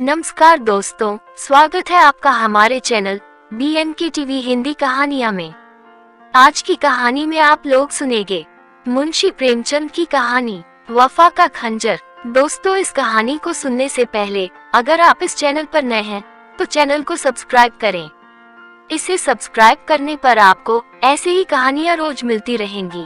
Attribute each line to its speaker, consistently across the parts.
Speaker 1: नमस्कार दोस्तों, स्वागत है आपका हमारे चैनल BNK टीवी हिंदी कहानियां में। आज की कहानी में आप लोग सुनेंगे मुंशी प्रेमचंद की कहानी वफा का खंजर। दोस्तों, इस कहानी को सुनने से पहले अगर आप इस चैनल पर नए हैं तो चैनल को सब्सक्राइब करें। इसे सब्सक्राइब करने पर आपको ऐसे ही कहानियां रोज मिलती रहेंगी।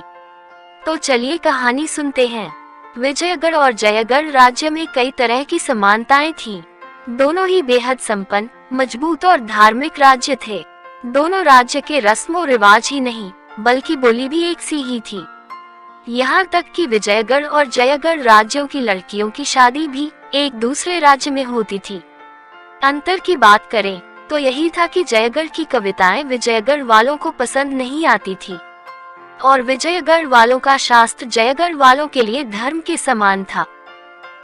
Speaker 1: तो चलिए कहानी सुनते हैं। विजयगढ़ और जयगढ़ राज्य में कई तरह की समानताएं थीं। दोनों ही बेहद संपन्न, मजबूत और धार्मिक राज्य थे। दोनों राज्य के रस्मों रिवाज ही नहीं बल्कि बोली भी एक सी ही थी। यहाँ तक कि विजयगढ़ और जयगढ़ राज्यों की लड़कियों की शादी भी एक दूसरे राज्य में होती थी। अंतर की बात करें तो यही था कि जयगढ़ की कविताएं विजयगढ़ वालों को पसंद नहीं आती थी और विजयगढ़ वालों का शास्त्र जयगढ़ वालों के लिए धर्म के समान था।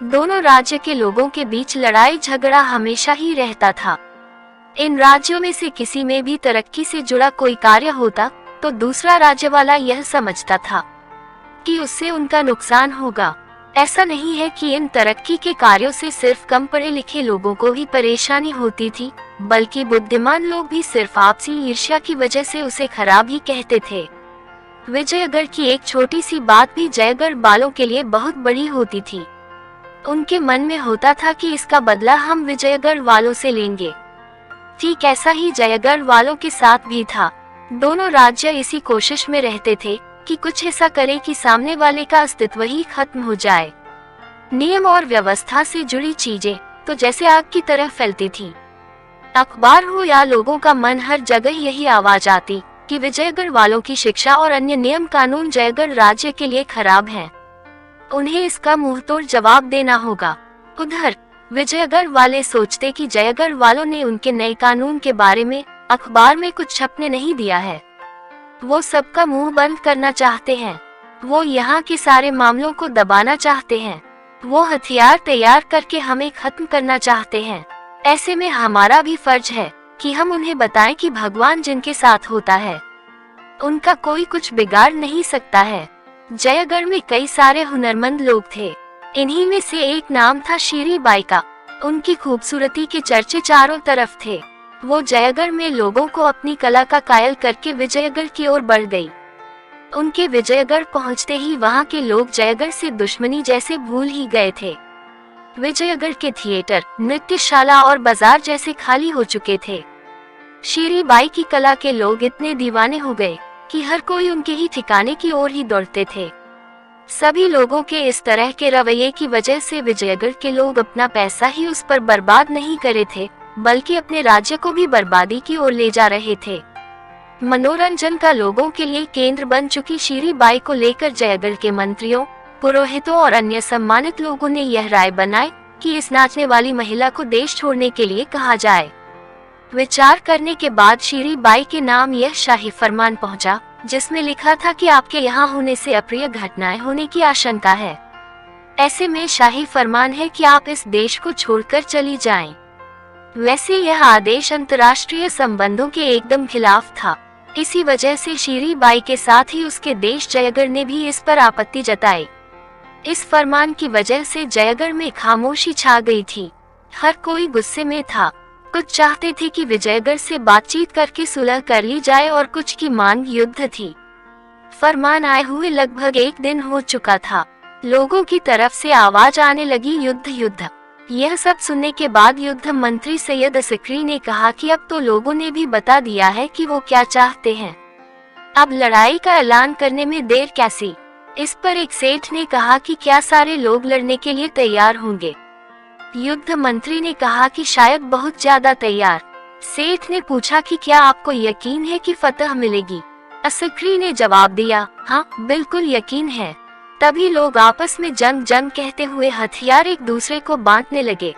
Speaker 1: दोनों राज्य के लोगों के बीच लड़ाई झगड़ा हमेशा ही रहता था। इन राज्यों में से किसी में भी तरक्की से जुड़ा कोई कार्य होता तो दूसरा राज्य वाला यह समझता था कि उससे उनका नुकसान होगा। ऐसा नहीं है कि इन तरक्की के कार्यों से सिर्फ कम पढ़े लिखे लोगों को ही परेशानी होती थी, बल्कि बुद्धिमान लोग भी सिर्फ आपसी ईर्ष्या की वजह से उसे खराब ही कहते थे। विजयगढ़ की एक छोटी सी बात भी जयगढ़ वालों के लिए बहुत बड़ी होती थी। उनके मन में होता था कि इसका बदला हम विजयगढ़ वालों से लेंगे। ठीक ऐसा ही जयगढ़ वालों के साथ भी था। दोनों राज्य इसी कोशिश में रहते थे कि कुछ ऐसा करे कि सामने वाले का अस्तित्व ही खत्म हो जाए। नियम और व्यवस्था से जुड़ी चीजें तो जैसे आग की तरह फैलती थी। अखबार हो या लोगों का मन, हर जगह यही आवाज आती कि विजयगढ़ वालों की शिक्षा और अन्य नियम कानून जयगढ़ राज्य के लिए खराब हैं। उन्हें इसका मुंहतोड़ जवाब देना होगा। उधर विजयगढ़ वाले सोचते कि जयगढ़ वालों ने उनके नए कानून के बारे में अखबार में कुछ छपने नहीं दिया है। वो सबका मुंह बंद करना चाहते हैं। वो यहाँ के सारे मामलों को दबाना चाहते हैं। वो हथियार तैयार करके हमें खत्म करना चाहते हैं। ऐसे में हमारा भी फर्ज है कि हम उन्हें बताएं कि भगवान जिनके साथ होता है उनका कोई कुछ बिगाड़ नहीं सकता है। जयगढ़ में कई सारे हुनरमंद लोग थे। इन्हीं में से एक नाम था शीरी बाई का। उनकी खूबसूरती के चर्चे चारों तरफ थे। वो जयगढ़ में लोगों को अपनी कला का कायल करके विजयगढ़ की ओर बढ़ गई। उनके विजयगढ़ पहुंचते ही वहां के लोग जयगढ़ से दुश्मनी जैसे भूल ही गए थे। विजयगढ़ के थिएटर, नृत्यशाला और बाजार जैसे खाली हो चुके थे। शीरी बाई की कला के लोग इतने दीवाने हो गए कि हर कोई उनके ही ठिकाने की ओर ही दौड़ते थे। सभी लोगों के इस तरह के रवैये की वजह से विजयगढ़ के लोग अपना पैसा ही उस पर बर्बाद नहीं करे थे, बल्कि अपने राज्य को भी बर्बादी की ओर ले जा रहे थे। मनोरंजन का लोगों के लिए केंद्र बन चुकी शीरी बाई को लेकर जयगढ़ के मंत्रियों, पुरोहितों और अन्य सम्मानित लोगों ने यह राय बनाई कि इस नाचने वाली महिला को देश छोड़ने के लिए कहा जाए। विचार करने के बाद शीरी बाई के नाम यह शाही फरमान पहुंचा, जिसमें लिखा था कि आपके यहाँ होने से अप्रिय घटनाएं होने की आशंका है। ऐसे में शाही फरमान है कि आप इस देश को छोड़कर चली जाएं। वैसे यह आदेश अंतर्राष्ट्रीय संबंधों के एकदम खिलाफ था। इसी वजह से शीरी बाई के साथ ही उसके देश जयगढ़ ने भी इस पर आपत्ति जताई। इस फरमान की वजह से जयगढ़ में खामोशी छा गई थी। हर कोई गुस्से में था। कुछ चाहते थे कि विजयगढ़ से बातचीत करके सुलह कर ली जाए और कुछ की मांग युद्ध थी। फरमान आए हुए लगभग एक दिन हो चुका था। लोगों की तरफ से आवाज आने लगी, युद्ध युद्ध। यह सब सुनने के बाद युद्ध मंत्री सैयद सिकरी ने कहा कि अब तो लोगों ने भी बता दिया है कि वो क्या चाहते हैं। अब लड़ाई का ऐलान करने में देर कैसी। इस पर एक सेठ ने कहा कि क्या सारे लोग लड़ने के लिए तैयार होंगे। युद्ध मंत्री ने कहा कि शायद बहुत ज्यादा तैयार। सेठ ने पूछा कि क्या आपको यकीन है कि फतह मिलेगी। सिकरी ने जवाब दिया, हाँ बिल्कुल यकीन है। तभी लोग आपस में जंग जंग कहते हुए हथियार एक दूसरे को बांटने लगे।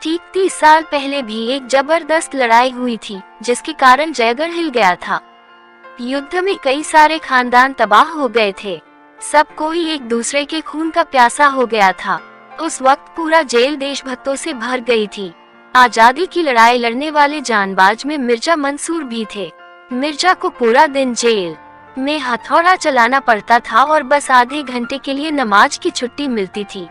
Speaker 1: ठीक 30 साल पहले भी एक जबरदस्त लड़ाई हुई थी, जिसके कारण जयगढ़ हिल गया था। युद्ध में कई सारे खानदान तबाह हो गए थे। सब कोई एक दूसरे के खून का प्यासा हो गया था। उस वक्त पूरा जेल देशभक्तों से भर गई थी। आजादी की लड़ाई लड़ने वाले जानबाज में मिर्जा मंसूर भी थे। मिर्जा को पूरा दिन जेल में हथौड़ा चलाना पड़ता था और बस आधे घंटे के लिए नमाज की छुट्टी मिलती थी।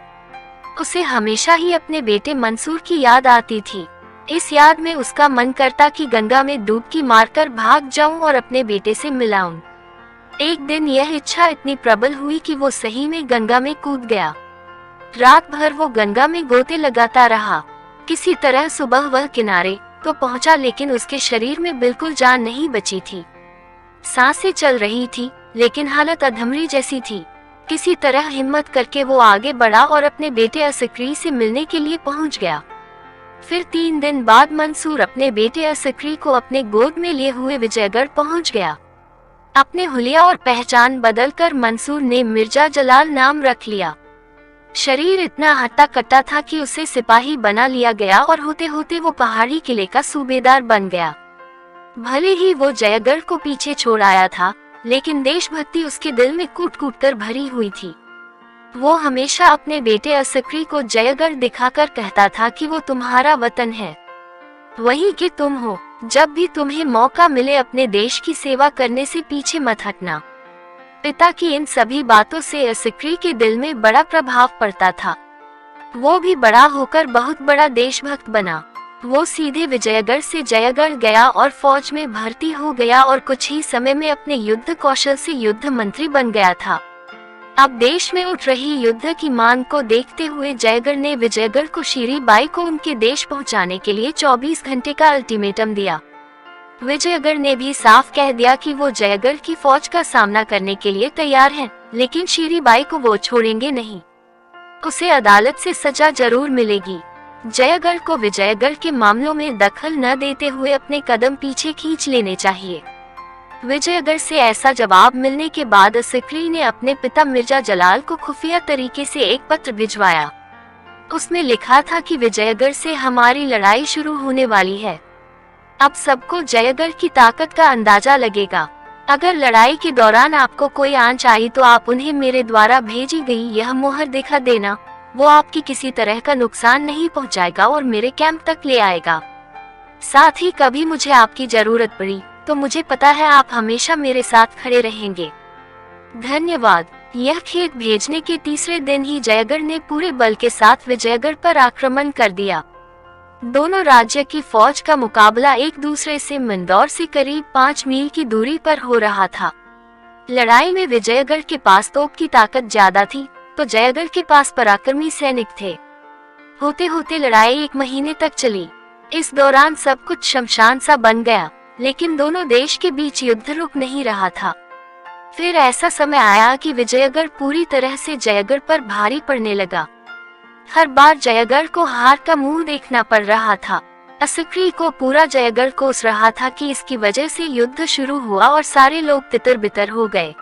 Speaker 1: उसे हमेशा ही अपने बेटे मंसूर की याद आती थी। इस याद में उसका मन करता कि गंगा में डुबकी मारकर भाग जाऊं और अपने बेटे से मिलाऊं। एक दिन यह इच्छा इतनी प्रबल हुई कि वो सही में गंगा में कूद गया। रात भर वो गंगा में गोते लगाता रहा। किसी तरह सुबह वह किनारे तो पहुंचा, लेकिन उसके शरीर में बिल्कुल जान नहीं बची थी। सांसें चल रही थी, लेकिन हालत अधमरी जैसी थी। किसी तरह हिम्मत करके वो आगे बढ़ा और अपने बेटे असक्री से मिलने के लिए पहुंच गया। फिर 3 दिन बाद मंसूर अपने बेटे असक्री को अपने गोद में लिए हुए विजयगढ़ पहुंच गया। अपने हुलिया और पहचान बदलकर मंसूर ने मिर्जा जलाल नाम रख लिया। शरीर इतना हट्टा कट्टा था कि उसे सिपाही बना लिया गया और होते होते वो पहाड़ी किले का सूबेदार बन गया। भले ही वो जयगढ़ को पीछे छोड़ आया था, लेकिन देशभक्ति उसके दिल में कूट कूट कर भरी हुई थी। वो हमेशा अपने बेटे असक्री को जयगढ़ दिखाकर कहता था कि वो तुम्हारा वतन है, वही कि तुम हो। जब भी तुम्हें मौका मिले अपने देश की सेवा करने से पीछे मत हटना। पिता की इन सभी बातों से असक्री के दिल में बड़ा प्रभाव पड़ता था। वो भी बड़ा होकर बहुत बड़ा देशभक्त बना। वो सीधे विजयगढ़ से जयगढ़ गया और फौज में भर्ती हो गया और कुछ ही समय में अपने युद्ध कौशल से युद्ध मंत्री बन गया था। अब देश में उठ रही युद्ध की मांग को देखते हुए जयगढ़ ने विजयगढ़ को शीरी बाई को उनके देश पहुंचाने के लिए 24 घंटे का अल्टीमेटम दिया। विजयगढ़ ने भी साफ कह दिया कि वो जयगढ़ की फौज का सामना करने के लिए तैयार हैं, लेकिन शीरी बाई को वो छोड़ेंगे नहीं। उसे अदालत से सजा जरूर मिलेगी। जयगढ़ को विजयगढ़ के मामलों में दखल न देते हुए अपने कदम पीछे खींच लेने चाहिए। विजयगढ़ से ऐसा जवाब मिलने के बाद असक्री ने अपने पिता मिर्जा जलाल को खुफिया तरीके से एक पत्र भिजवाया। उसमें लिखा था कि विजयगढ़ से हमारी लड़ाई शुरू होने वाली है। अब सबको जयगढ़ की ताकत का अंदाजा लगेगा। अगर लड़ाई के दौरान आपको कोई आंच आई तो आप उन्हें मेरे द्वारा भेजी गई यह मोहर दिखा देना। वो आपकी किसी तरह का नुकसान नहीं पहुंचाएगा और मेरे कैंप तक ले आएगा। साथ ही कभी मुझे आपकी जरूरत पड़ी तो मुझे पता है आप हमेशा मेरे साथ खड़े रहेंगे। धन्यवाद। यह खेत भेजने के तीसरे दिन ही जयगढ़ ने पूरे बल के साथ विजयगढ़ पर आक्रमण कर दिया। दोनों राज्य की फौज का मुकाबला एक दूसरे से मंदौर से करीब 5 मील की दूरी पर हो रहा था। लड़ाई में विजयगढ़ के पास तोप की ताकत ज्यादा थी, तो जयगढ़ के पास पराक्रमी सैनिक थे। होते होते लड़ाई 1 महीने तक चली। इस दौरान सब कुछ शमशान सा बन गया, लेकिन दोनों देश के बीच युद्ध रुक नहीं रहा था। फिर ऐसा समय आया कि विजयगढ़ पूरी तरह से जयगढ़ पर भारी पड़ने लगा। हर बार जयगढ़ को हार का मुंह देखना पड़ रहा था। असक्री को पूरा जयगढ़ कोस रहा था कि इसकी वजह से युद्ध शुरू हुआ और सारे लोग तितर बितर हो गए।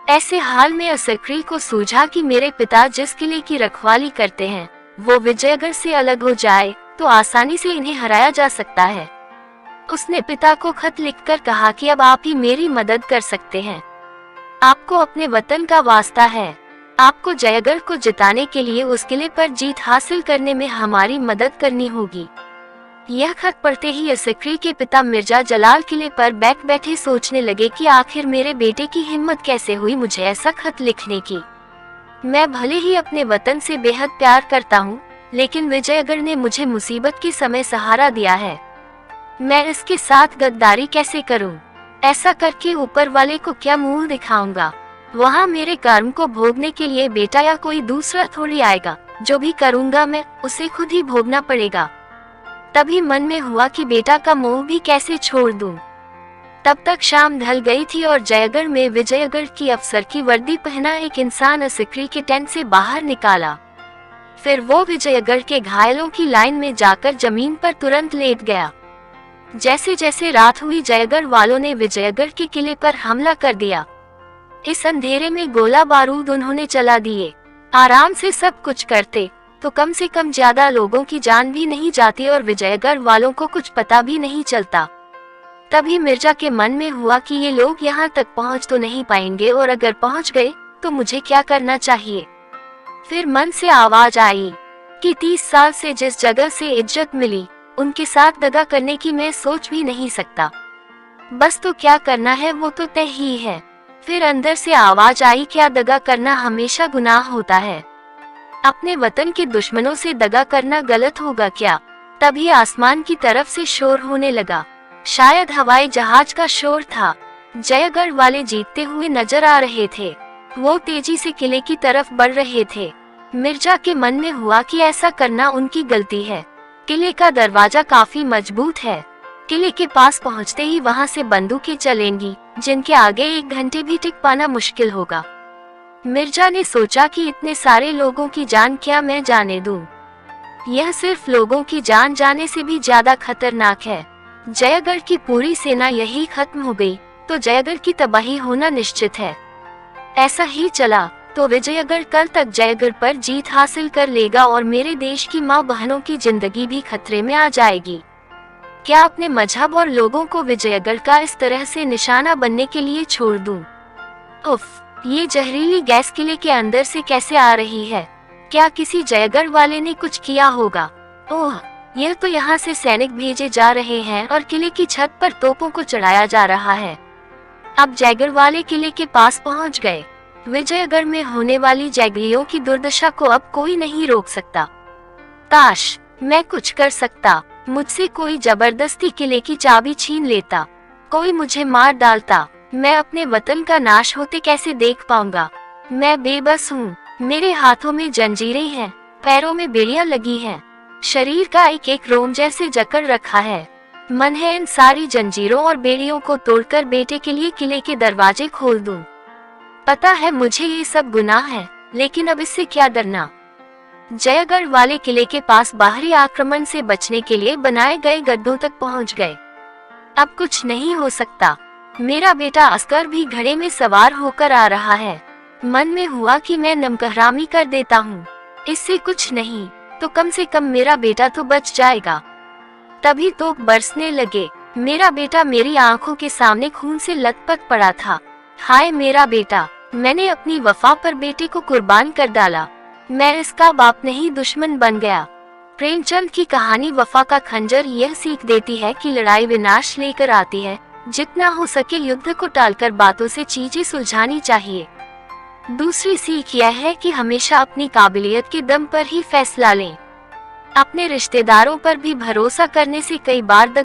Speaker 1: ऐसे हाल में असक्री को सूझा कि मेरे पिता जिस किले की रखवाली करते हैं वो विजयगढ़ से अलग हो जाए तो आसानी से इन्हें हराया जा सकता है। उसने पिता को खत लिखकर कहा कि अब आप ही मेरी मदद कर सकते हैं। आपको अपने वतन का वास्ता है। आपको जयगढ़ को जिताने के लिए उस किले पर जीत हासिल करने में हमारी मदद करनी होगी। यह खत पढ़ते ही असक्री के पिता मिर्जा जलाल किले पर बैठे सोचने लगे कि आखिर मेरे बेटे की हिम्मत कैसे हुई मुझे ऐसा खत लिखने की। मैं भले ही अपने वतन से बेहद प्यार करता हूँ, लेकिन विजयगढ़ ने मुझे मुसीबत के समय सहारा दिया है। मैं इसके साथ गद्दारी कैसे करूं? ऐसा करके ऊपर वाले को क्या मुंह दिखाऊंगा? वहाँ मेरे कर्म को भोगने के लिए बेटा या कोई दूसरा थोड़ी आएगा। जो भी करूंगा मैं उसे खुद ही भोगना पड़ेगा। तभी मन में हुआ कि बेटा का मोह भी कैसे छोड़ दूं। तब तक शाम ढल गई थी और जयगढ़ में विजयगढ़ की अफसर की वर्दी पहना एक इंसान असक्री के टेंट से बाहर निकाला। फिर वो विजयगढ़ के घायलों की लाइन में जाकर जमीन पर तुरंत लेट गया। जैसे जैसे रात हुई जयगढ़ वालों ने विजयगढ़ के किले पर हमला कर दिया। इस अंधेरे में गोला बारूद उन्होंने चला दिए। आराम से सब कुछ करते तो कम से कम ज्यादा लोगों की जान भी नहीं जाती और विजयगढ़ वालों को कुछ पता भी नहीं चलता। तभी मिर्जा के मन में हुआ कि ये लोग यहाँ तक पहुँच तो नहीं पाएंगे, और अगर पहुँच गए तो मुझे क्या करना चाहिए। फिर मन से आवाज आई कि 30 साल से जिस जगह से इज्जत मिली उनके साथ दगा करने की मैं सोच भी नहीं सकता। बस तो क्या करना है वो तो तय ही है। फिर अंदर से आवाज आई, क्या दगा करना हमेशा गुनाह होता है? अपने वतन के दुश्मनों से दगा करना गलत होगा क्या? तभी आसमान की तरफ से शोर होने लगा। शायद हवाई जहाज का शोर था। जयगढ़ वाले जीतते हुए नजर आ रहे थे। वो तेजी से किले की तरफ बढ़ रहे थे। मिर्जा के मन में हुआ कि ऐसा करना उनकी गलती है। किले का दरवाजा काफी मजबूत है। किले के पास पहुंचते ही वहां से बंदूकें चलेंगी, जिनके आगे 1 घंटे भी टिक पाना मुश्किल होगा। मिर्जा ने सोचा कि इतने सारे लोगों की जान क्या मैं जाने दूं? यह सिर्फ लोगों की जान जाने से भी ज्यादा खतरनाक है। जयगढ़ की पूरी सेना यही खत्म हो गई तो जयगढ़ की तबाही होना निश्चित है। ऐसा ही चला तो विजयगढ़ कल तक जयगढ़ पर जीत हासिल कर लेगा और मेरे देश की माँ बहनों की जिंदगी भी खतरे में आ जाएगी। क्या अपने मजहब और लोगों को विजयगढ़ का इस तरह से निशाना बनने के लिए छोड़ दूं? उफ, ये जहरीली गैस किले के अंदर से कैसे आ रही है? क्या किसी जयगढ़ वाले ने कुछ किया होगा? ओह, यह तो यहाँ से सैनिक भेजे जा रहे हैं और किले की छत पर तोपों को चढ़ाया जा रहा है। अब जयगढ़ वाले किले के पास पहुँच गए। विजयगढ़ में होने वाली जयगढ़ियों की दुर्दशा को अब कोई नहीं रोक सकता। काश मैं कुछ कर सकता। मुझसे कोई जबरदस्ती किले की चाबी छीन लेता, कोई मुझे मार डालता। मैं अपने वतन का नाश होते कैसे देख पाऊंगा? मैं बेबस हूँ। मेरे हाथों में जंजीरें हैं, पैरों में बेड़ियां लगी हैं, शरीर का एक एक रोम जैसे जकड़ रखा है। मन है इन सारी जंजीरों और बेड़ियों को तोड़कर बेटे के लिए किले के दरवाजे खोल दूं। पता है मुझे ये सब गुनाह है, लेकिन अब इससे क्या डरना। जयगढ़ वाले किले के पास बाहरी आक्रमण से बचने के लिए बनाए गए गड्ढों तक पहुंच गए। अब कुछ नहीं हो सकता। मेरा बेटा अस्कर भी घोड़े में सवार होकर आ रहा है। मन में हुआ कि मैं नमकहरामी कर देता हूँ। इससे कुछ नहीं तो कम से कम मेरा बेटा तो बच जाएगा। तभी तोप बरसने लगे। मेरा बेटा मेरी आंखों के सामने खून से लथपथ पड़ा था। हाय मेरा बेटा, मैंने अपनी वफा पर बेटे को कुर्बान कर डाला। मैं इसका बाप नहीं दुश्मन बन गया। प्रेमचंद की कहानी वफा का खंजर यह सीख देती है कि लड़ाई विनाश लेकर आती है। जितना हो सके युद्ध को टालकर बातों से चीजें सुलझानी चाहिए। दूसरी सीख यह है कि हमेशा अपनी काबिलियत के दम पर ही फैसला लें। अपने रिश्तेदारों पर भी भरोसा करने से कई बार